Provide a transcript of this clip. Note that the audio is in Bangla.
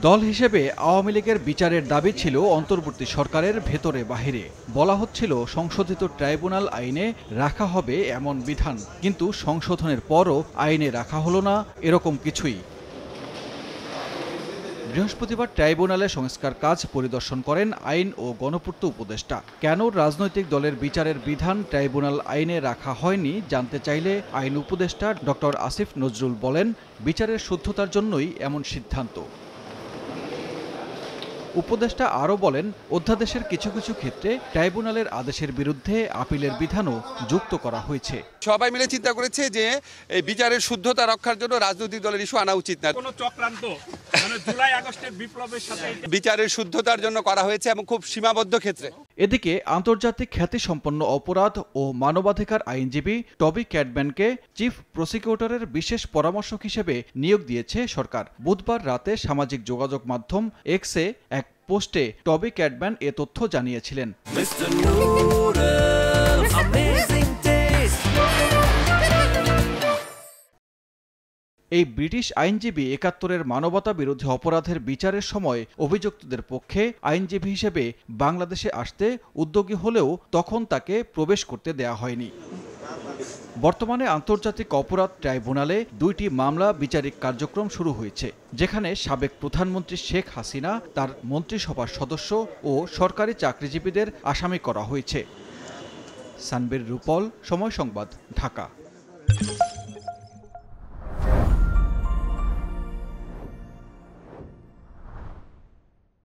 দল হিসেবে আওয়ামী লীগের বিচারের দাবি ছিল অন্তর্বর্তী সরকারের ভেতরে বাহিরে। বলা হচ্ছিল সংশোধিত ট্রাইব্যুনাল আইনে রাখা হবে এমন বিধান, কিন্তু সংশোধনের পরও আইনে রাখা হলো না এরকম কিছুই। বৃহস্পতিবার ট্রাইব্যুনালে সংস্কার কাজ পরিদর্শন করেন আইন ও গণপূর্ত উপদেষ্টা। কেন রাজনৈতিক দলের বিচারের বিধান ট্রাইব্যুনাল আইনে রাখা হয়নি জানতে চাইলে আইন উপদেষ্টা ডক্টর আসিফ নজরুল বলেন, বিচারের শুদ্ধতার জন্যই এমন সিদ্ধান্ত। উপদেষ্টা আরও বলেন, অধ্যাদেশের কিছু কিছু ক্ষেত্রে ট্রাইব্যুনালের আদেশের বিরুদ্ধে আপিলের বিধানও যুক্ত করা হয়েছে। সবাই মিলে চিন্তা করেছে যে এই বিচারের শুদ্ধতা রক্ষার জন্য রাজনৈতিক দলের ইস্যু আনা উচিত না। কোনো চক্রান্ত জুলাই আগস্টের বিপ্লবের সাথে বিচারের শুদ্ধতার জন্য করা হয়েছে এবং খুব সীমাবদ্ধ ক্ষেত্রে। এদিকে আন্তর্জাতিক খ্যাতিসম্পন্ন অপরাধ ও মানবাধিকার আইনজীবী টবি ক্যাডম্যানকে চিফ প্রসিকিউটরের বিশেষ পরামর্শক হিসেবে নিয়োগ দিয়েছে সরকার। বুধবার রাতে সামাজিক যোগাযোগ মাধ্যম এক্সে এক পোস্টে টবি ক্যাডম্যান এ তথ্য জানিয়েছিলেন। এই ব্রিটিশ আইনজীবী ৭১-এর মানবতা বিরোধী অপরাধের বিচারের সময় অভিযুক্তদের পক্ষে আইনজীবী হিসেবে বাংলাদেশে আসতে উদ্যোগী হলেও তখন তাকে প্রবেশ করতে দেয়া হয়নি। বর্তমানে আন্তর্জাতিক অপরাধ ট্রাইব্যুনালে ২টি মামলা বিচারিক কার্যক্রম শুরু হয়েছে, যেখানে সাবেক প্রধানমন্ত্রী শেখ হাসিনা, তার মন্ত্রিসভার সদস্য ও সরকারি চাকরিজীবীদের আসামি করা হয়েছে। সানবীর রূপল, সময় সংবাদ, ঢাকা।